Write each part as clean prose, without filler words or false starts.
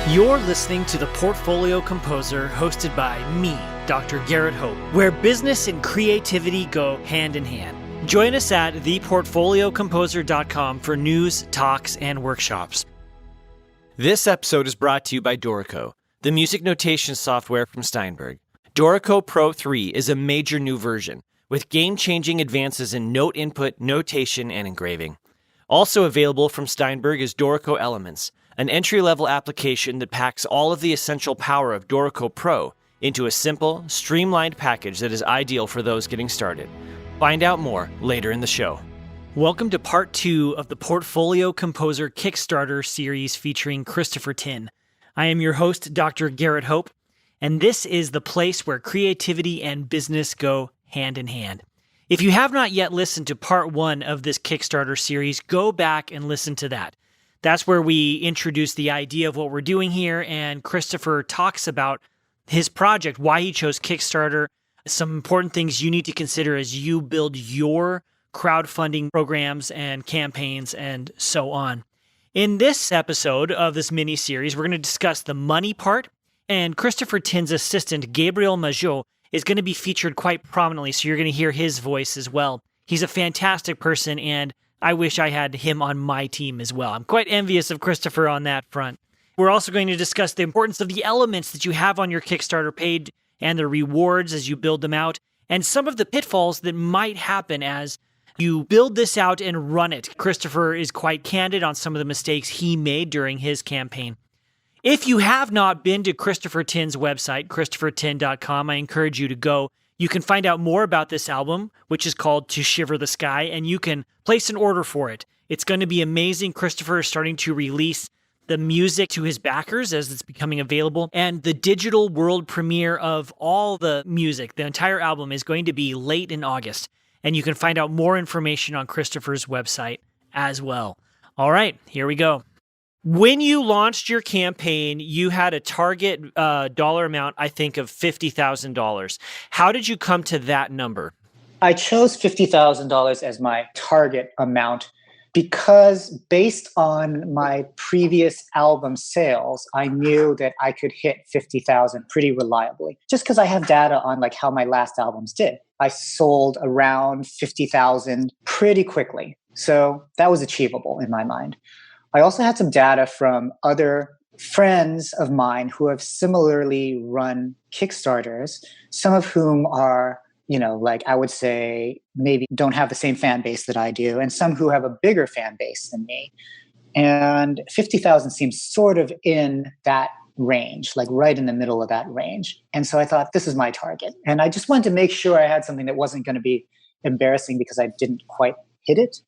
You're listening to The Portfolio Composer, hosted by me, Dr. Garrett Hope, where business and creativity go hand in hand. Join us at theportfoliocomposer.com for news, talks, and workshops. This episode is brought to you by Dorico, the music notation software from Steinberg. Dorico Pro 3 is a major new version, with game-changing advances in note input, notation, and engraving. Also available from Steinberg is Dorico Elements, an entry-level application that packs all of the essential power of Dorico Pro into a simple, streamlined package that is ideal for those getting started. Find out more later in the show. Welcome to part 2 of the Portfolio Composer Kickstarter series featuring Christopher Tin. I am your host, Dr. Garrett Hope, and this is the place where creativity and business go hand in hand. If you have not yet listened to part 1 of this Kickstarter series, go back and listen to that. That's where we introduce the idea of what we're doing here, and Christopher talks about his project, why he chose Kickstarter, some important things you need to consider as you build your crowdfunding programs and campaigns, and so on. In this episode of this mini-series, we're going to discuss the money part, and Christopher Tin's assistant, Gabriel Majot, is going to be featured quite prominently, so you're going to hear his voice as well. He's a fantastic person, and I wish I had him on my team as well. I'm quite envious of Christopher on that front. We're also going to discuss the importance of the elements that you have on your Kickstarter page and the rewards as you build them out, and some of the pitfalls that might happen as you build this out and run it. Christopher is quite candid on some of the mistakes he made during his campaign. If you have not been to Christopher Tin's website, christophertin.com, I encourage you to go. You can find out more about this album, which is called To Shiver The Sky, and you can place an order for it. It's going to be amazing. Christopher is starting to release the music to his backers as it's becoming available, and the digital world premiere of all the music, the entire album, is going to be late in August, and you can find out more information on Christopher's website as well. All right, here we go. When you launched your campaign, you had a target dollar amount, I think, of $50,000. How did you come to that number? I chose $50,000 as my target amount because based on my previous album sales, I knew that I could hit 50,000 pretty reliably. Just because I have data on like how my last albums did. I sold around 50,000 pretty quickly. So that was achievable in my mind. I also had some data from other friends of mine who have similarly run Kickstarters, some of whom are, like I would say maybe don't have the same fan base that I do, and some who have a bigger fan base than me. And 50,000 seems sort of in that range, like right in the middle of that range. And so I thought, this is my target. And I just wanted to make sure I had something that wasn't going to be embarrassing because I didn't quite hit it,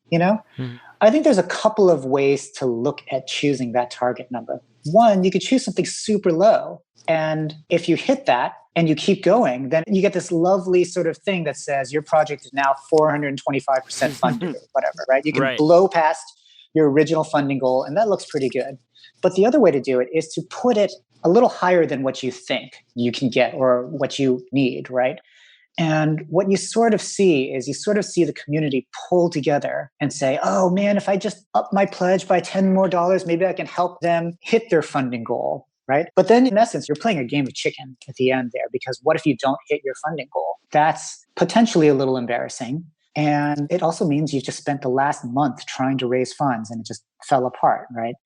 I think there's a couple of ways to look at choosing that target number. One, you could choose something super low. And if you hit that and you keep going, then you get this lovely sort of thing that says your project is now 425% funded or whatever, right? You can blow past your original funding goal, and that looks pretty good. But the other way to do it is to put it a little higher than what you think you can get or what you need, right? And what you sort of see is the community pull together and say, oh man, if I just up my pledge by $10 more, maybe I can help them hit their funding goal, right? But then in essence, you're playing a game of chicken at the end there, because what if you don't hit your funding goal? That's potentially a little embarrassing. And it also means you've just spent the last month trying to raise funds and it just fell apart, right?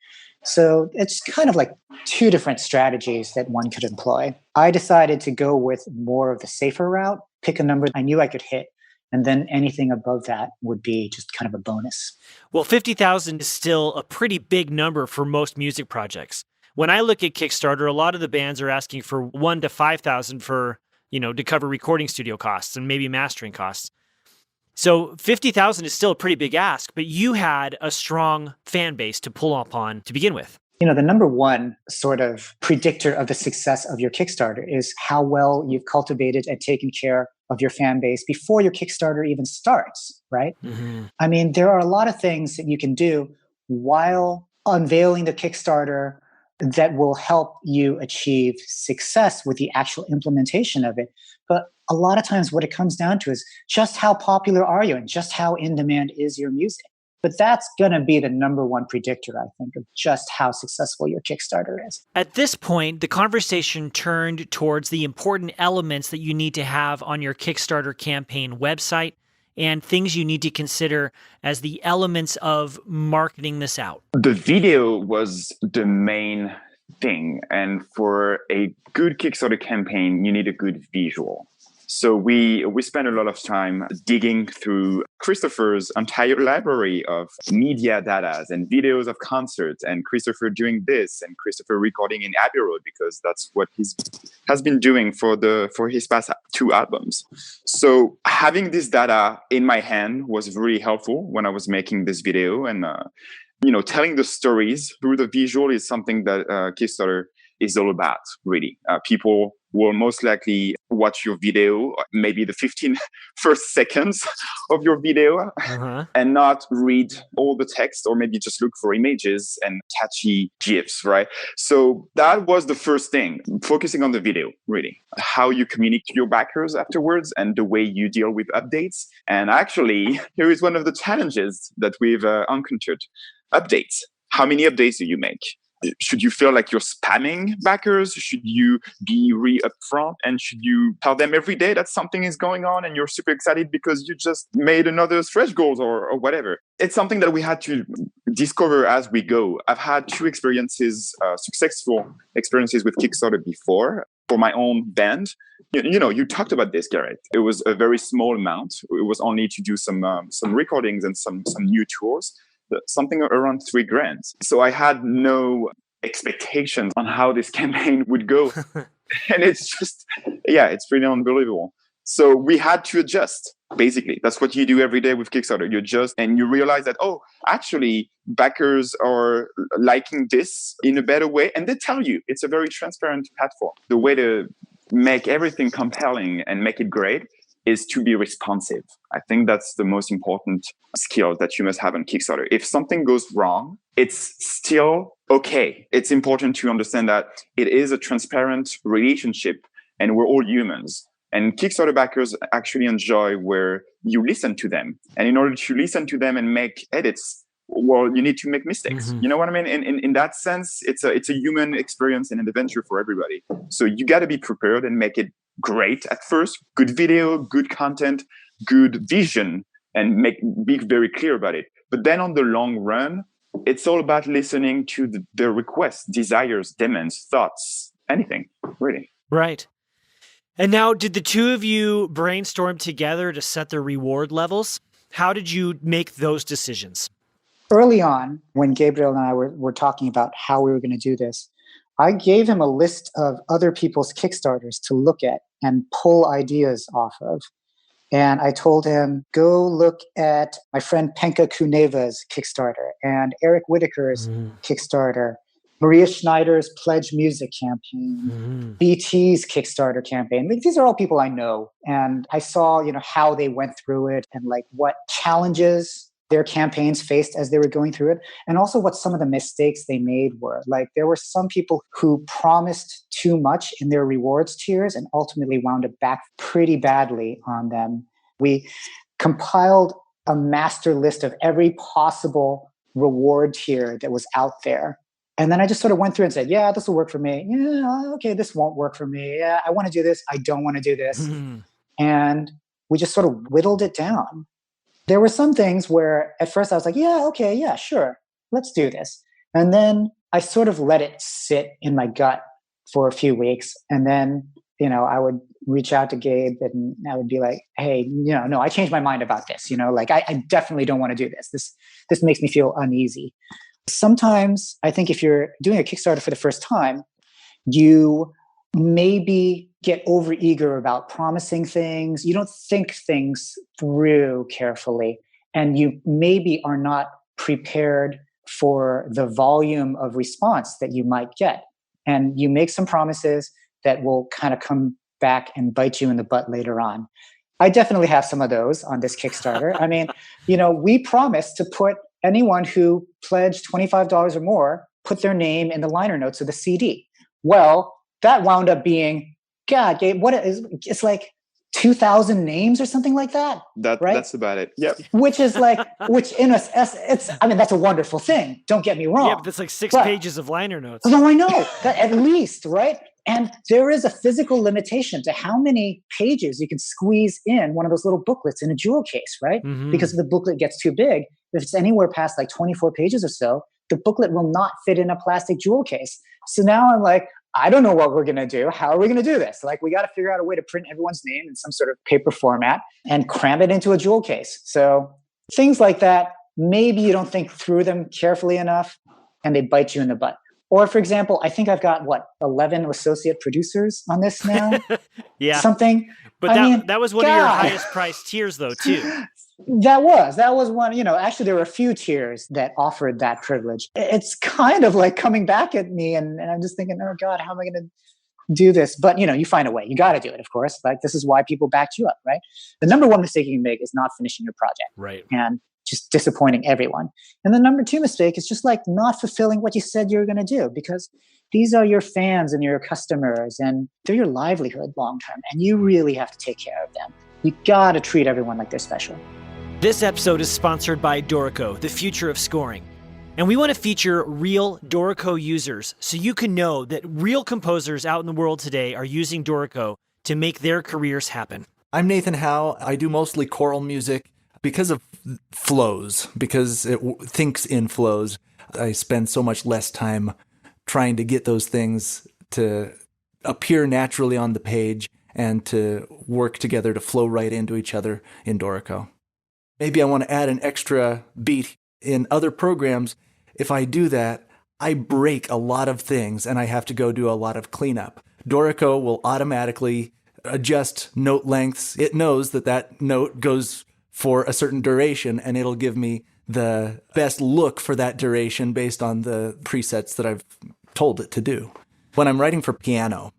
So it's kind of like two different strategies that one could employ. I decided to go with more of the safer route, pick a number I knew I could hit, and then anything above that would be just kind of a bonus. Well, 50,000 is still a pretty big number for most music projects. When I look at Kickstarter, a lot of the bands are asking for 1,000 to 5,000 for, to cover recording studio costs and maybe mastering costs. So 50,000 is still a pretty big ask, but you had a strong fan base to pull upon to begin with. The number one sort of predictor of the success of your Kickstarter is how well you've cultivated and taken care of your fan base before your Kickstarter even starts, right? Mm-hmm. I mean, there are a lot of things that you can do while unveiling the Kickstarter that will help you achieve success with the actual implementation of it. But a lot of times what it comes down to is just how popular are you and just how in demand is your music. But that's going to be the number one predictor, I think, of just how successful your Kickstarter is. At this point, the conversation turned towards the important elements that you need to have on your Kickstarter campaign website and things you need to consider as the elements of marketing this out. The video was the main thing. And for a good Kickstarter campaign, you need a good visual. So we spent a lot of time digging through Christopher's entire library of media data and videos of concerts, and Christopher doing this, and Christopher recording in Abbey Road, because that's what he has been doing for his past 2 albums. So having this data in my hand was really helpful when I was making this video, and telling the stories through the visual is something that Kickstarter is all about, really. People will most likely watch your video, maybe the 15 first seconds of your video, and not read all the text, or maybe just look for images and catchy GIFs, right? So that was the first thing, focusing on the video, really. How you communicate to your backers afterwards and the way you deal with updates. And actually, here is one of the challenges that we've encountered. Updates. How many updates do you make? Should you feel like you're spamming backers? Should you be really upfront? And should you tell them every day that something is going on and you're super excited because you just made another stretch goals or whatever? It's something that we had to discover as we go. I've had 2 experiences, successful experiences with Kickstarter before for my own band. You talked about this, Garrett. It was a very small amount. It was only to do some recordings and some new tours. Something around $3,000. So I had no expectations on how this campaign would go. And it's just, it's pretty unbelievable. So we had to adjust. Basically, that's what you do every day with Kickstarter. You adjust and you realize that, actually, backers are liking this in a better way. And they tell you it's a very transparent platform. The way to make everything compelling and make it great is to be responsive. I think that's the most important skill that you must have on Kickstarter. If something goes wrong, it's still okay. It's important to understand that it is a transparent relationship and we're all humans. And Kickstarter backers actually enjoy where you listen to them. And in order to listen to them and make edits, well, you need to make mistakes. You know what I mean? In that sense, it's a be experience and an adventure for everybody. So you got to be prepared and make it great at first. Good video, good content, good vision, and be very clear about it. But then on the long run, it's all about listening to their requests, desires, demands, thoughts, anything, really. Right. And now, did the 2 of you brainstorm together to set the reward levels? How did you make those decisions? Early on, when Gabriel and I were talking about how we were going to do this, I gave him a list of other people's Kickstarters to look at and pull ideas off of. And I told him, go look at my friend Penka Kuneva's Kickstarter and Eric Whitaker's Kickstarter, Maria Schneider's Pledge Music campaign, BT's Kickstarter campaign. These are all people I know. And I saw, how they went through it and like what challenges their campaigns faced as they were going through it, and also what some of the mistakes they made were. Like, there were some people who promised too much in their rewards tiers and ultimately wound up back pretty badly on them. We compiled a master list of every possible reward tier that was out there. And then I just sort of went through and said, yeah, this will work for me. Yeah, okay, this won't work for me. Yeah, I want to do this. I don't want to do this. And we just sort of whittled it down. There were some things where at first I was like, yeah, okay, yeah, sure, let's do this. And then I sort of let it sit in my gut for a few weeks. And then, I would reach out to Gabe and I would be like, hey, no, I changed my mind about this. I definitely don't want to do this. This makes me feel uneasy. Sometimes I think if you're doing a Kickstarter for the first time, you maybe get overeager about promising things. You don't think things through carefully, and you maybe are not prepared for the volume of response that you might get. And you make some promises that will kind of come back and bite you in the butt later on. I definitely have some of those on this Kickstarter. I mean, we promised to put anyone who pledged $25 or more, put their name in the liner notes of the CD. Well, that wound up being, God, Gabe, it's like, 2,000 names or something like that. Right? That's about it. Yep. Which is like, which in it's, I mean, that's a wonderful thing. Don't get me wrong. Yeah, but that's like 6 pages of liner notes. No, I know that at least, right? And there is a physical limitation to how many pages you can squeeze in one of those little booklets in a jewel case, right? Mm-hmm. Because if the booklet gets too big, if it's anywhere past like 24 pages or so, the booklet will not fit in a plastic jewel case. So now I'm like, I don't know what we're going to do. How are we going to do this? Like, we got to figure out a way to print everyone's name in some sort of paper format and cram it into a jewel case. So things like that, maybe you don't think through them carefully enough and they bite you in the butt. Or, for example, I think I've got, 11 associate producers on this now? Yeah. Something. But that was one of your highest priced tiers, though, too. That was one, actually there were a few tiers that offered that privilege. It's kind of like coming back at me and I'm just thinking, oh God, how am I going to do this? But you find a way. You got to do it, of course. Like, this is why people backed you up, right? The number one mistake you can make is not finishing your project. Right. And just disappointing everyone. And the number two mistake is just like not fulfilling what you said you were going to do, because these are your fans and your customers and they're your livelihood long term. And you really have to take care of them. You got to treat everyone like they're special. This episode is sponsored by Dorico, the future of scoring. And we want to feature real Dorico users so you can know that real composers out in the world today are using Dorico to make their careers happen. I'm Nathan Howe. I do mostly choral music because of flows, because it thinks in flows. I spend so much less time trying to get those things to appear naturally on the page and to work together to flow right into each other in Dorico. Maybe I want to add an extra beat. In other programs, if I do that, I break a lot of things and I have to go do a lot of cleanup. Dorico will automatically adjust note lengths. It knows that note goes for a certain duration and it'll give me the best look for that duration based on the presets that I've told it to do. When I'm writing for piano,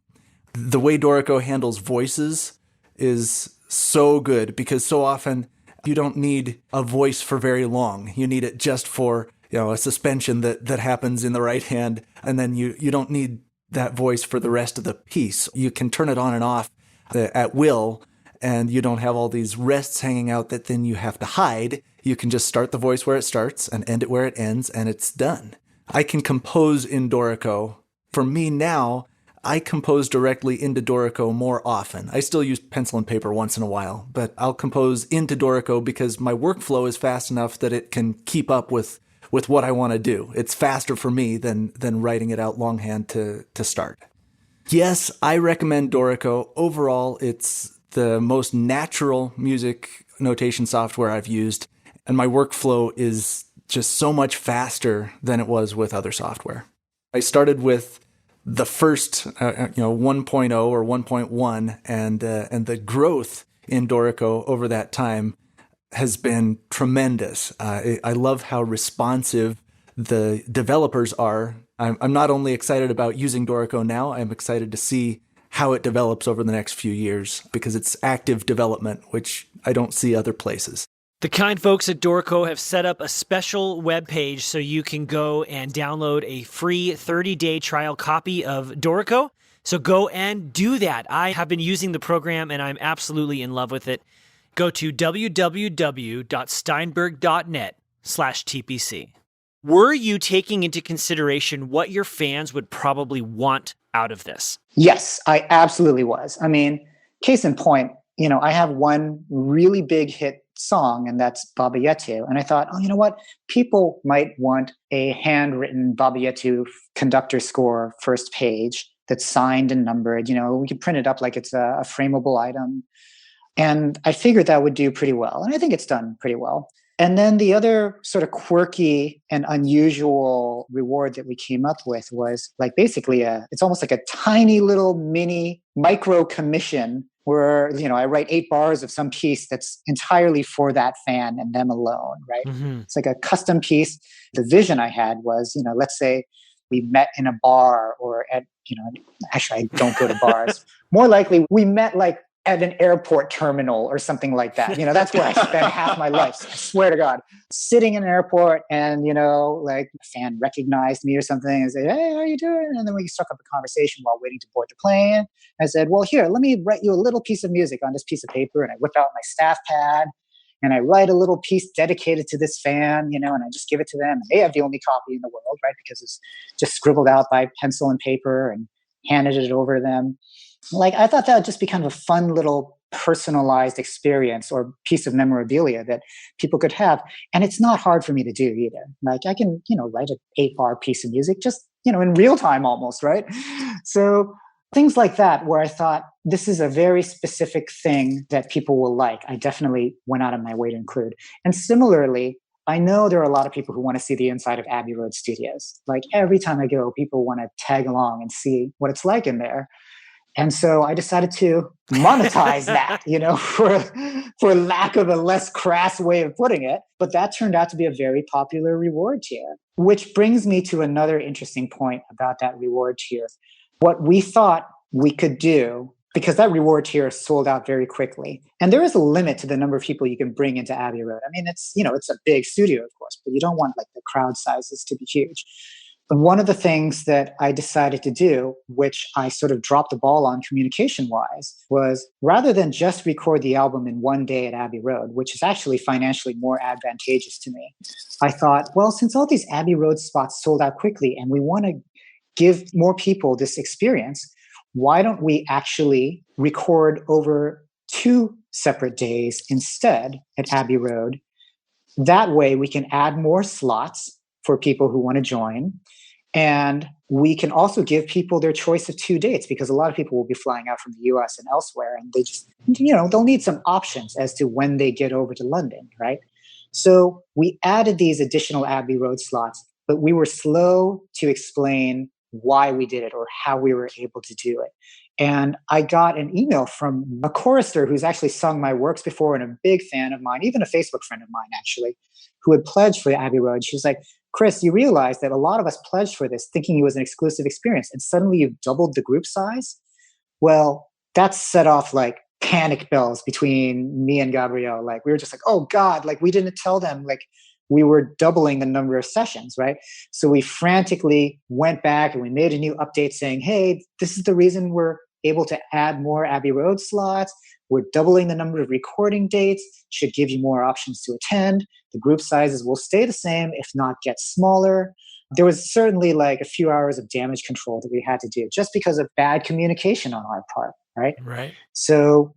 the way Dorico handles voices is so good because so often you don't need a voice for very long. You need it just for, a suspension that happens in the right hand. And then you don't need that voice for the rest of the piece. You can turn it on and off at will, and you don't have all these rests hanging out that then you have to hide. You can just start the voice where it starts and end it where it ends, and it's done. I can compose in Dorico. For me now, I compose directly into Dorico more often. I still use pencil and paper once in a while, but I'll compose into Dorico because my workflow is fast enough that it can keep up with what I want to do. It's faster for me than writing it out longhand to start. Yes, I recommend Dorico. Overall, it's the most natural music notation software I've used, and my workflow is just so much faster than it was with other software. I started with the first, 1.0 or 1.1, and the growth in Dorico over that time has been tremendous. I love how responsive the developers are. I'm not only excited about using Dorico now, I'm excited to see how it develops over the next few years because it's active development, which I don't see other places. The kind folks at Dorico have set up a special web page so you can go and download a free 30-day trial copy of Dorico. So go and do that. I have been using the program and I'm absolutely in love with it. Go to www.steinberg.net/TPC. Were you taking into consideration what your fans would probably want out of this? Yes, I absolutely was. I mean, case in point, I have one really big hit song, and that's Baba Yetu. And I thought, you know what? People might want a handwritten Baba Yetu conductor score first page that's signed and numbered. We could print it up like it's a frameable item. And I figured that would do pretty well. And I think it's done pretty well. And then the other sort of quirky and unusual reward that we came up with was like basically it's almost like a tiny little mini micro commission where, I write 8 bars of some piece that's entirely for that fan and them alone, right? Mm-hmm. It's like a custom piece. The vision I had was, let's say we met in a bar or at, actually I don't go to bars. More likely we met like at an airport terminal or something like that. That's where I spend half my life. I swear to God, sitting in an airport and, like a fan recognized me or something and said, "Hey, how are you doing?" And then we struck up a conversation while waiting to board the plane. I said, "Well, here, let me write you a little piece of music on this piece of paper." And I whip out my staff pad and I write a little piece dedicated to this fan, and I just give it to them. And they have the only copy in the world, right? Because it's just scribbled out by pencil and paper and handed it over to them. Like, I thought that would just be kind of a fun little personalized experience or piece of memorabilia that people could have. And it's not hard for me to do either. Like, I can, write an 8-bar piece of music just, in real time almost, right? So things like that, where I thought this is a very specific thing that people will like. I definitely went out of my way to include. And similarly, I know there are a lot of people who want to see the inside of Abbey Road Studios. Like, every time I go, people want to tag along and see what it's like in there. And so I decided to monetize that, for lack of a less crass way of putting it. But that turned out to be a very popular reward tier, which brings me to another interesting point about that reward tier. What we thought we could do, because that reward tier sold out very quickly. And there is a limit to the number of people you can bring into Abbey Road. I mean, it's a big studio, of course, but you don't want like the crowd sizes to be huge. But one of the things that I decided to do, which I sort of dropped the ball on communication-wise, was rather than just record the album in one day at Abbey Road, which is actually financially more advantageous to me, I thought, well, since all these Abbey Road spots sold out quickly and we want to give more people this experience, why don't we actually record over 2 separate days instead at Abbey Road? That way we can add more slots for people who want to join. And we can also give people their choice of 2 dates, because a lot of people will be flying out from the US and elsewhere. And they just, they'll need some options as to when they get over to London, right? So we added these additional Abbey Road slots, but we were slow to explain why we did it or how we were able to do it. And I got an email from a chorister who's actually sung my works before and a big fan of mine, even a Facebook friend of mine, actually, who had pledged for Abbey Road. She was like, "Chris, you realize that a lot of us pledged for this thinking it was an exclusive experience, and suddenly you've doubled the group size?" Well, that set off like panic bells between me and Gabrielle. Like, we were just like, oh God, like we didn't tell them like we were doubling the number of sessions, right? So we frantically went back and we made a new update saying, hey, this is the reason we're able to add more Abbey Road slots. We're doubling the number of recording dates, should give you more options to attend. The group sizes will stay the same, if not get smaller. There was certainly like a few hours of damage control that we had to do just because of bad communication on our part, right? Right. So,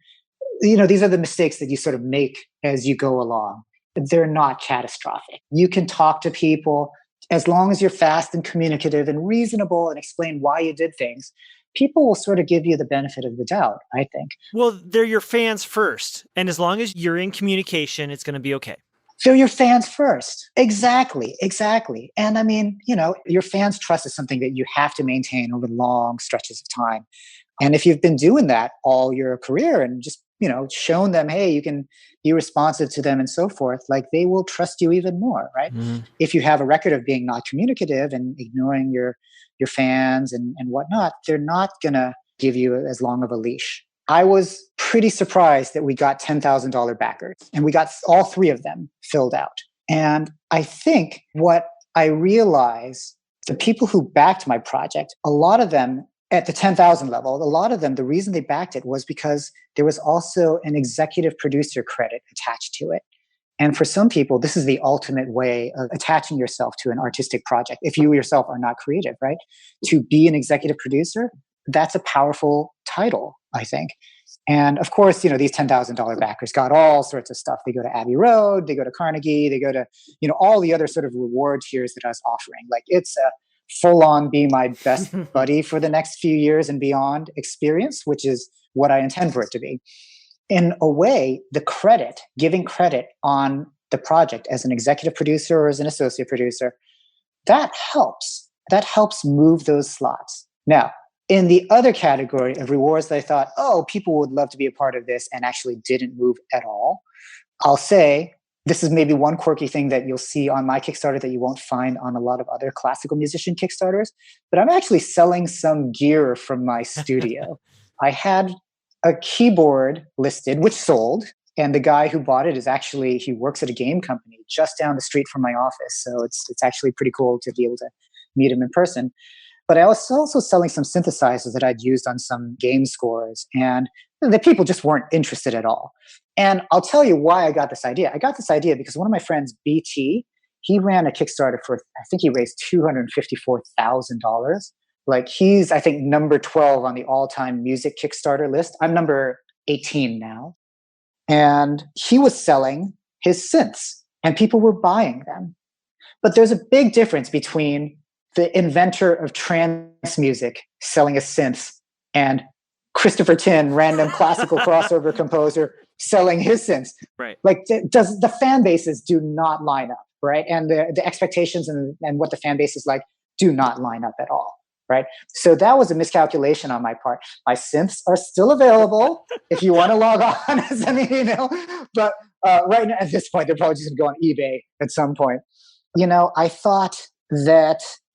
these are the mistakes that you sort of make as you go along. They're not catastrophic. You can talk to people as long as you're fast and communicative and reasonable and explain why you did things. People will sort of give you the benefit of the doubt, I think. Well, they're your fans first. And as long as you're in communication, it's going to be okay. They're your fans first. Exactly. And I mean, your fans' trust is something that you have to maintain over long stretches of time. And if you've been doing that all your career and just, shown them, hey, you can be responsive to them and so forth, like they will trust you even more, right? Mm. If you have a record of being not communicative and ignoring your fans and whatnot, they're not going to give you as long of a leash. I was pretty surprised that we got $10,000 backers and we got all 3 of them filled out. And I think what I realized, the people who backed my project, a lot of them at the 10,000 level, a lot of them, the reason they backed it was because there was also an executive producer credit attached to it. And for some people, this is the ultimate way of attaching yourself to an artistic project. If you yourself are not creative, right? To be an executive producer, that's a powerful title, I think. And of course, these $10,000 backers got all sorts of stuff. They go to Abbey Road, they go to Carnegie, they go to, all the other sort of reward tiers that I was offering. Like, it's a full-on be my best buddy for the next few years and beyond experience, which is what I intend for it to be. In a way, giving credit on the project as an executive producer or as an associate producer, that helps. That helps move those slots. Now, in the other category of rewards that I thought, people would love to be a part of this and actually didn't move at all, I'll say, this is maybe one quirky thing that you'll see on my Kickstarter that you won't find on a lot of other classical musician Kickstarters, but I'm actually selling some gear from my studio. I had a keyboard listed, which sold. And the guy who bought it is actually, he works at a game company just down the street from my office. So it's actually pretty cool to be able to meet him in person. But I was also selling some synthesizers that I'd used on some game scores, and the people just weren't interested at all. And I'll tell you why I got this idea. I got this idea because one of my friends, BT, he ran a Kickstarter for, I think he raised $254,000. Like he's, I think, number 12 on the all-time music Kickstarter list. I'm number 18 now. And he was selling his synths, and people were buying them. But there's a big difference between the inventor of trance music selling a synth and Christopher Tin, random classical crossover composer, selling his synths. Right. Like, the fan bases do not line up, right? And the expectations and what the fan base is like do not line up at all, right? So that was a miscalculation on my part. My synths are still available if you want to log on and send me an email. But right now, at this point, they're probably just going to go on eBay at some point. I thought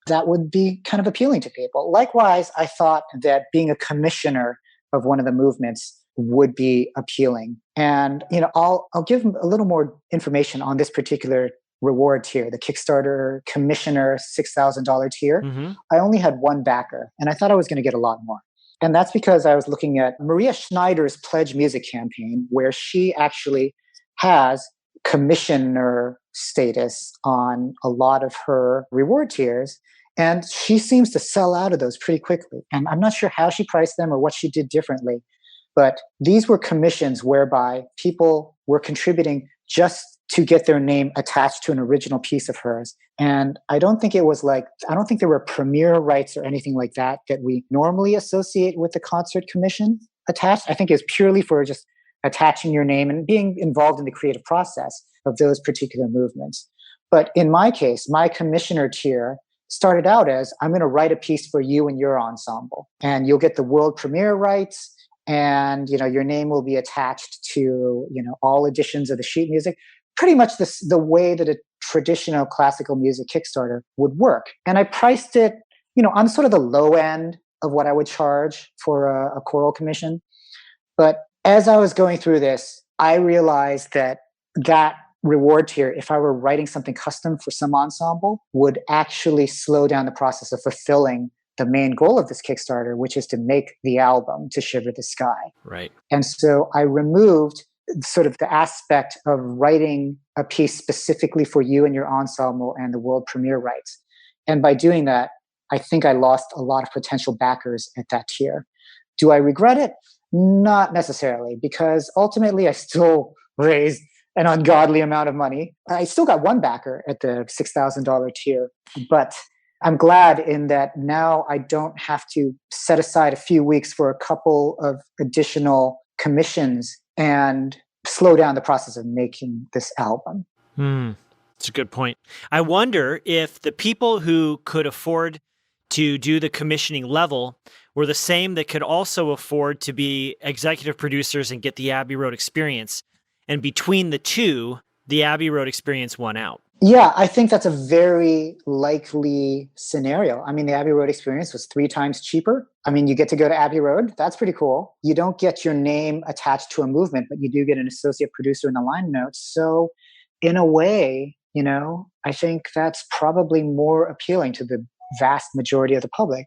that would be kind of appealing to people. Likewise, I thought that being a commissioner of one of the movements would be appealing. And, I'll give a little more information on this particular reward tier, the Kickstarter Commissioner $6,000 tier. Mm-hmm. I only had one backer, and I thought I was going to get a lot more. And that's because I was looking at Maria Schneider's Pledge Music campaign, where she actually has commissioner status on a lot of her reward tiers. And she seems to sell out of those pretty quickly. And I'm not sure how she priced them or what she did differently. But these were commissions whereby people were contributing just to get their name attached to an original piece of hers. And I don't think there were premiere rights or anything like that we normally associate with the concert commission attached. I think it was purely for just attaching your name and being involved in the creative process of those particular movements. But in my case, my commissioner tier started out as, I'm going to write a piece for you and your ensemble, and you'll get the world premiere rights, and your name will be attached to all editions of the sheet music. Pretty much the way that a traditional classical music Kickstarter would work. And I priced it, on sort of the low end of what I would charge for a choral commission. But as I was going through this, I realized that reward tier, if I were writing something custom for some ensemble, would actually slow down the process of fulfilling the main goal of this Kickstarter, which is to make the album To Shiver the Sky. Right. And so I removed sort of the aspect of writing a piece specifically for you and your ensemble and the world premiere rights. And by doing that, I think I lost a lot of potential backers at that tier. Do I regret it? Not necessarily, because ultimately I still raised an ungodly amount of money. I still got one backer at the $6,000 tier, but I'm glad in that now I don't have to set aside a few weeks for a couple of additional commissions and slow down the process of making this album. That's a good point. I wonder if the people who could afford to do the commissioning level were the same that could also afford to be executive producers and get the Abbey Road experience. And between the two, the Abbey Road experience won out. Yeah, I think that's a very likely scenario. I mean, the Abbey Road experience was 3 times cheaper. I mean, you get to go to Abbey Road. That's pretty cool. You don't get your name attached to a movement, but you do get an associate producer in the line notes. So in a way, I think that's probably more appealing to the vast majority of the public.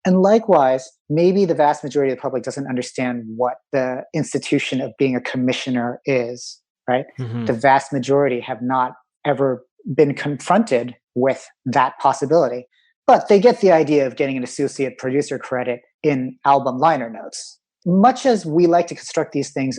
And likewise, maybe the vast majority of the public doesn't understand what the institution of being a commissioner is, right? Mm-hmm. The vast majority have not ever been confronted with that possibility. But they get the idea of getting an associate producer credit in album liner notes. Much as we like to construct these things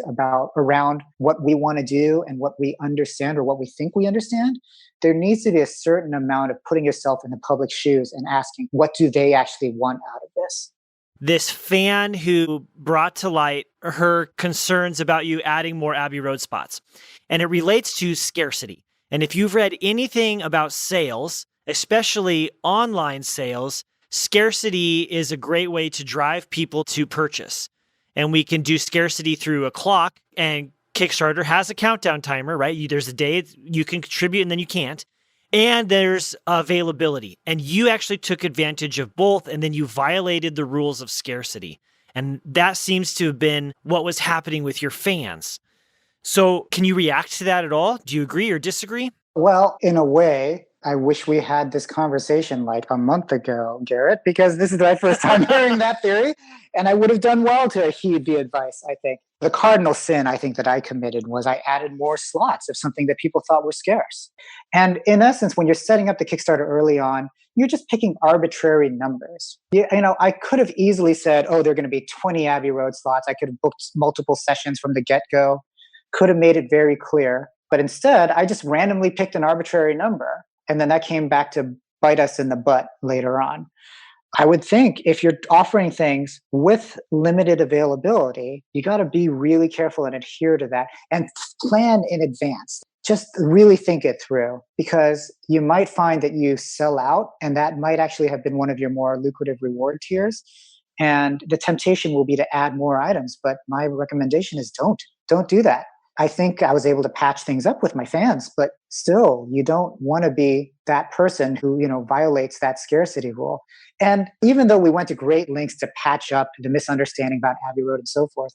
around what we want to do and what we understand or what we think we understand, there needs to be a certain amount of putting yourself in the public's shoes and asking, what do they actually want out of this? This fan who brought to light her concerns about you adding more Abbey Road spots. And it relates to scarcity. And if you've read anything about sales, especially online sales, scarcity is a great way to drive people to purchase. And we can do scarcity through a clock, and Kickstarter has a countdown timer, right? There's a day you can contribute and then you can't. And there's availability. And you actually took advantage of both, and then you violated the rules of scarcity. And that seems to have been what was happening with your fans. So can you react to that at all? Do you agree or disagree? Well, in a way, I wish we had this conversation like a month ago, Garrett, because this is my first time hearing that theory. And I would have done well to heed the advice, I think. The cardinal sin, I think, that I committed was I added more slots of something that people thought were scarce. And in essence, when you're setting up the Kickstarter early on, you're just picking arbitrary numbers. I could have easily said, oh, there are going to be 20 Abbey Road slots. I could have booked multiple sessions from the get-go, could have made it very clear. But instead, I just randomly picked an arbitrary number. And then that came back to bite us in the butt later on. I would think if you're offering things with limited availability, you got to be really careful and adhere to that and plan in advance. Just really think it through, because you might find that you sell out, and that might actually have been one of your more lucrative reward tiers. And the temptation will be to add more items. But my recommendation is don't do that. I think I was able to patch things up with my fans, but still, you don't want to be that person who, violates that scarcity rule. And even though we went to great lengths to patch up the misunderstanding about Abbey Road and so forth,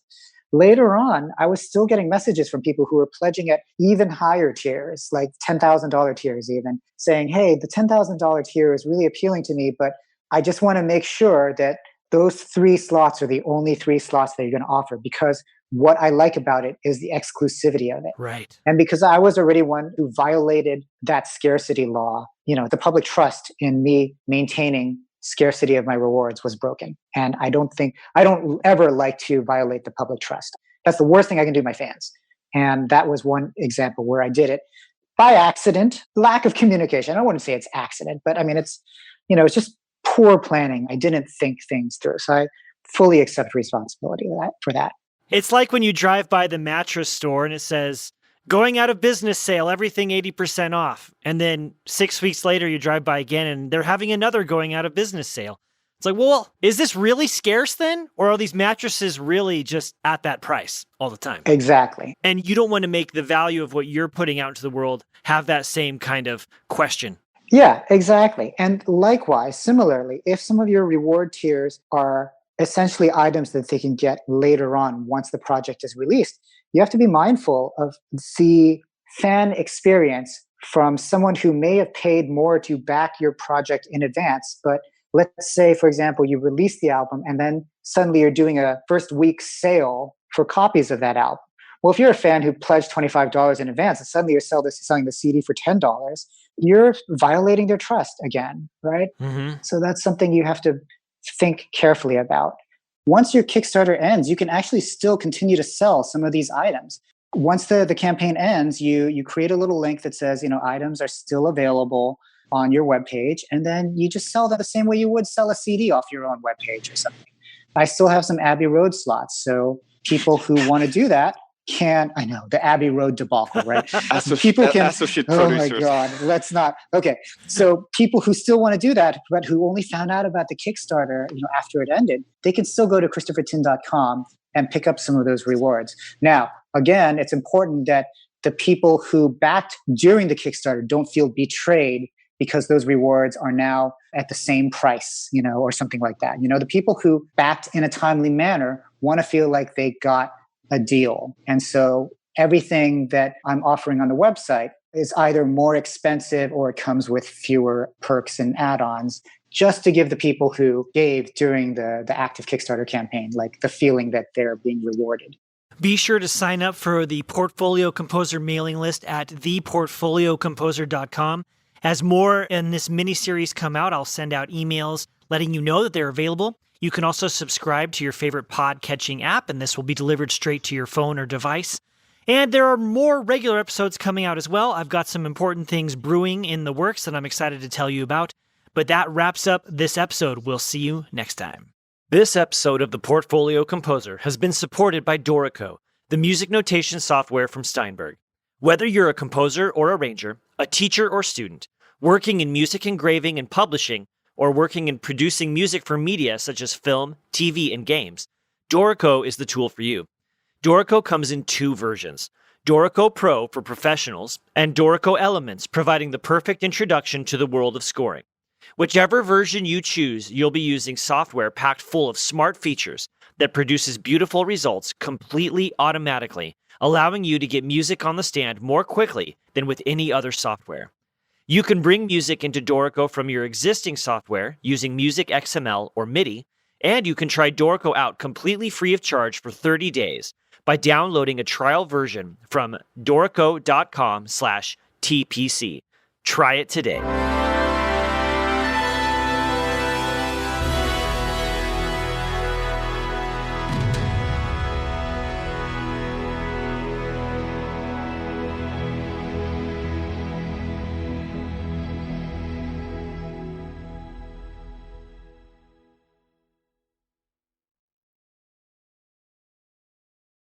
later on, I was still getting messages from people who were pledging at even higher tiers, like $10,000 tiers even, saying, hey, the $10,000 tier is really appealing to me, but I just want to make sure that those 3 slots are the only 3 slots that you're going to offer, because what I like about it is the exclusivity of it. Right. And because I was already one who violated that scarcity law, the public trust in me maintaining scarcity of my rewards was broken. And I don't ever like to violate the public trust. That's the worst thing I can do to my fans. And that was one example where I did it by accident, lack of communication. I wouldn't say it's accident, but I mean, it's just poor planning. I didn't think things through. So I fully accept responsibility for that. It's like when you drive by the mattress store and it says, going out of business sale, everything 80% off. And then 6 weeks later, you drive by again and they're having another going out of business sale. It's like, well, is this really scarce then? Or are these mattresses really just at that price all the time? Exactly. And you don't want to make the value of what you're putting out into the world have that same kind of question. Yeah, exactly. And likewise, similarly, if some of your reward tiers are essentially items that they can get later on once the project is released, you have to be mindful of the fan experience from someone who may have paid more to back your project in advance. But let's say, for example, you release the album and then suddenly you're doing a first week sale for copies of that album. Well, if you're a fan who pledged $25 in advance and suddenly you're selling the CD for $10, you're violating their trust again, right? Mm-hmm. So that's something you have to think carefully about. Once your Kickstarter ends, you can actually still continue to sell some of these items. Once the campaign ends, you create a little link that says, items are still available on your webpage, and then you just sell them the same way you would sell a CD off your own webpage or something. I still have some Abbey Road slots, so people who want to do that can, I know, the Abbey Road debacle, right? People can associate producers. Oh my God, let's not. Okay, so people who still want to do that, but who only found out about the Kickstarter, after it ended, they can still go to ChristopherTin.com and pick up some of those rewards. Now, again, it's important that the people who backed during the Kickstarter don't feel betrayed because those rewards are now at the same price, or something like that. The people who backed in a timely manner want to feel like they got a deal. And so everything that I'm offering on the website is either more expensive or it comes with fewer perks and add-ons, just to give the people who gave during the active Kickstarter campaign, like the feeling that they're being rewarded. Be sure to sign up for the Portfolio Composer mailing list at theportfoliocomposer.com. As more in this mini-series come out, I'll send out emails letting you know that they're available. You can also subscribe to your favorite pod-catching app, and this will be delivered straight to your phone or device. And there are more regular episodes coming out as well. I've got some important things brewing in the works that I'm excited to tell you about. But that wraps up this episode. We'll see you next time. This episode of the Portfolio Composer has been supported by Dorico, the music notation software from Steinberg. Whether you're a composer or arranger, a teacher or student, working in music engraving and publishing, or working in producing music for media such as film, TV, and games, Dorico is the tool for you. Dorico comes in 2 versions, Dorico Pro for professionals and Dorico Elements, providing the perfect introduction to the world of scoring. Whichever version you choose, you'll be using software packed full of smart features that produces beautiful results completely automatically, allowing you to get music on the stand more quickly than with any other software. You can bring music into Dorico from your existing software using Music XML or MIDI, and you can try Dorico out completely free of charge for 30 days by downloading a trial version from dorico.com/TPC. Try it today.